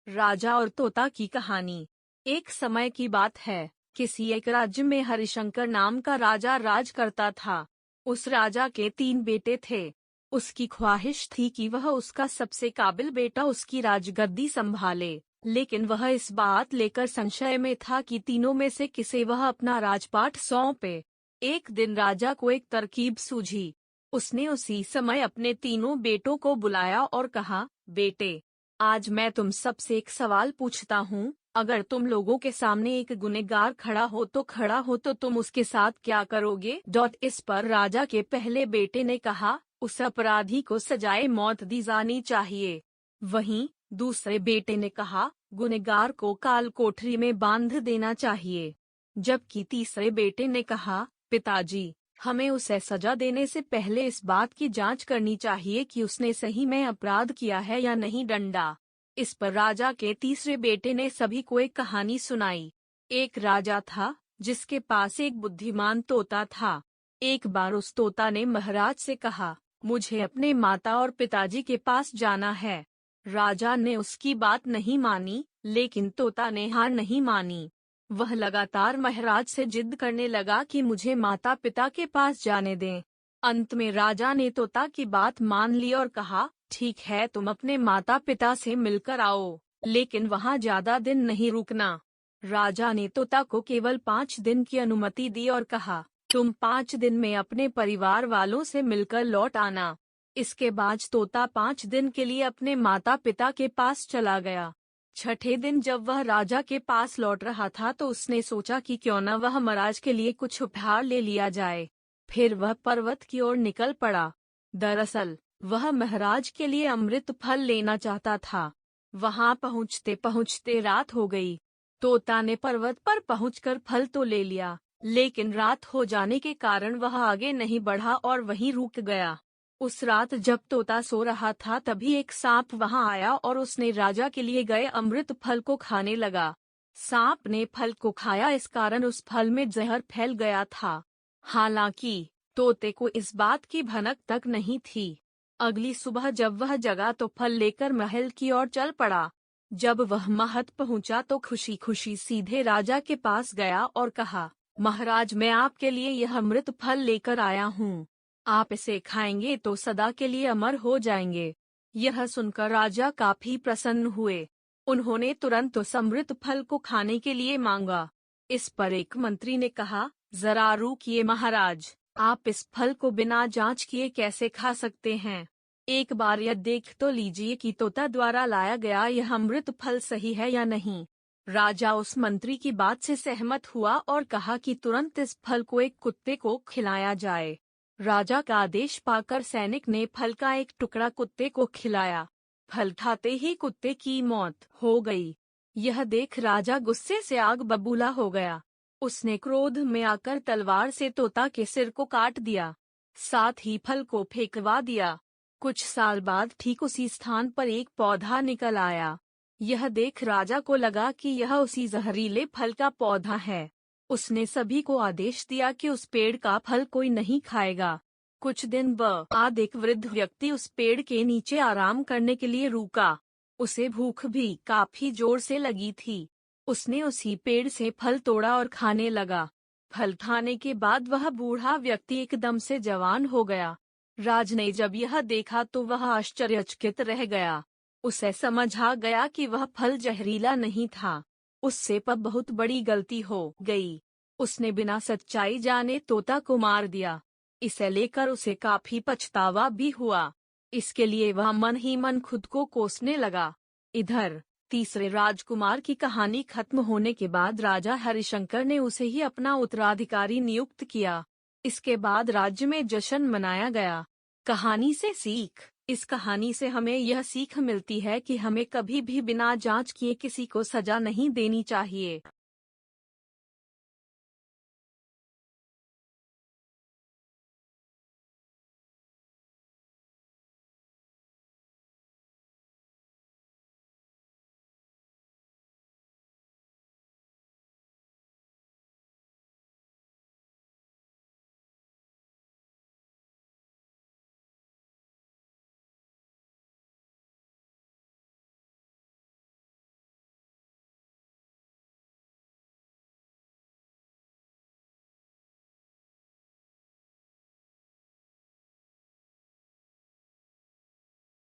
राजा और तोता की कहानी। एक समय की बात है, किसी एक राज्य में हरिशंकर नाम का राजा राज करता था। उस राजा के 3 बेटे थे। उसकी ख्वाहिश थी कि वह उसका सबसे काबिल बेटा उसकी राजगद्दी संभाले, लेकिन वह इस बात लेकर संशय में था कि तीनों में से किसे वह अपना राजपाट सौंपे। एक दिन राजा को एक तरकीब सूझी। उसने उसी समय अपने तीनों बेटों को बुलाया और कहा, बेटे, आज मैं तुम सबसे एक सवाल पूछता हूँ। अगर तुम लोगों के सामने एक गुनहगार खड़ा हो तो तुम उसके साथ क्या करोगे? इस पर राजा के पहले बेटे ने कहा, उस अपराधी को सजाए मौत दी जानी चाहिए। वहीं दूसरे बेटे ने कहा, गुनहगार को काल कोठरी में बांध देना चाहिए। जबकि तीसरे बेटे ने कहा, पिताजी, हमें उसे सजा देने से पहले इस बात की जांच करनी चाहिए कि उसने सही में अपराध किया है या नहीं। डंडा। इस पर राजा के तीसरे बेटे ने सभी को एक कहानी सुनाई। एक राजा था जिसके पास एक बुद्धिमान तोता था। एक बार उस तोता ने महाराज से कहा, मुझे अपने माता और पिताजी के पास जाना है। राजा ने उसकी बात नहीं मानी, लेकिन तोता ने हार नहीं मानी। वह लगातार महाराज से जिद करने लगा कि मुझे माता पिता के पास जाने दें। अंत में राजा ने तोता की बात मान ली और कहा, ठीक है, तुम अपने माता पिता से मिलकर आओ, लेकिन वहाँ ज्यादा दिन नहीं रुकना। राजा ने तोता को केवल 5 दिन की अनुमति दी और कहा, तुम 5 दिन में अपने परिवार वालों से मिलकर लौट आना। इसके बाद तोता 5 दिन के लिए अपने माता पिता के पास चला गया। छठे दिन जब वह राजा के पास लौट रहा था तो उसने सोचा कि क्यों न वह महाराज के लिए कुछ उपहार ले लिया जाए। फिर वह पर्वत की ओर निकल पड़ा। दरअसल वह महाराज के लिए अमृत फल लेना चाहता था। वहां पहुंचते पहुंचते रात हो गई। तोता ने पर्वत पर पहुंचकर फल तो ले लिया, लेकिन रात हो जाने के कारण वह आगे नहीं बढ़ा और वहीं रुक गया। उस रात जब तोता सो रहा था तभी एक सांप वहां आया और उसने राजा के लिए गए अमृत फल को खाने लगा। सांप ने फल को खाया, इस कारण उस फल में जहर फैल गया था। हालांकि तोते को इस बात की भनक तक नहीं थी। अगली सुबह जब वह जगा तो फल लेकर महल की ओर चल पड़ा। जब वह महल पहुंचा तो खुशी खुशी सीधे राजा के पास गया और कहा, महाराज, मैं आपके लिए यह अमृत फल लेकर आया हूँ। आप इसे खाएंगे तो सदा के लिए अमर हो जाएंगे। यह सुनकर राजा काफी प्रसन्न हुए। उन्होंने तुरंत उस अमृत फल को खाने के लिए मांगा। इस पर एक मंत्री ने कहा, जरा रुकिए महाराज, आप इस फल को बिना जांच किए कैसे खा सकते हैं? एक बार यह देख तो लीजिए कि तोता द्वारा लाया गया यह अमृत फल सही है या नहीं। राजा उस मंत्री की बात से सहमत हुआ और कहा कि तुरंत इस फल को एक कुत्ते को खिलाया जाए। राजा का आदेश पाकर सैनिक ने फल का एक टुकड़ा कुत्ते को खिलाया। फल खाते ही कुत्ते की मौत हो गई। यह देख राजा गुस्से से आग बबूला हो गया। उसने क्रोध में आकर तलवार से तोता के सिर को काट दिया, साथ ही फल को फेंकवा दिया। कुछ साल बाद ठीक उसी स्थान पर एक पौधा निकल आया। यह देख राजा को लगा कि यह उसी जहरीले फल का पौधा है। उसने सभी को आदेश दिया कि उस पेड़ का फल कोई नहीं खाएगा। कुछ दिन बाद एक वृद्ध व्यक्ति उस पेड़ के नीचे आराम करने के लिए रुका। उसे भूख भी काफी जोर से लगी थी। उसने उसी पेड़ से फल तोड़ा और खाने लगा। फल खाने के बाद वह बूढ़ा व्यक्ति एकदम से जवान हो गया। राज ने जब यह देखा तो वह आश्चर्यचकित रह गया। उसे समझ आ गया कि वह फल जहरीला नहीं था। उससे पर बहुत बड़ी गलती हो गई। उसने बिना सच्चाई जाने तोता को मार दिया। इसे लेकर उसे काफी पछतावा भी हुआ। इसके लिए वह मन ही मन खुद को कोसने लगा। इधर तीसरे राजकुमार की कहानी खत्म होने के बाद राजा हरिशंकर ने उसे ही अपना उत्तराधिकारी नियुक्त किया। इसके बाद राज्य में जश्न मनाया गया। कहानी से सीख। इस कहानी से हमें यह सीख मिलती है कि हमें कभी भी बिना जांच किए किसी को सजा नहीं देनी चाहिए।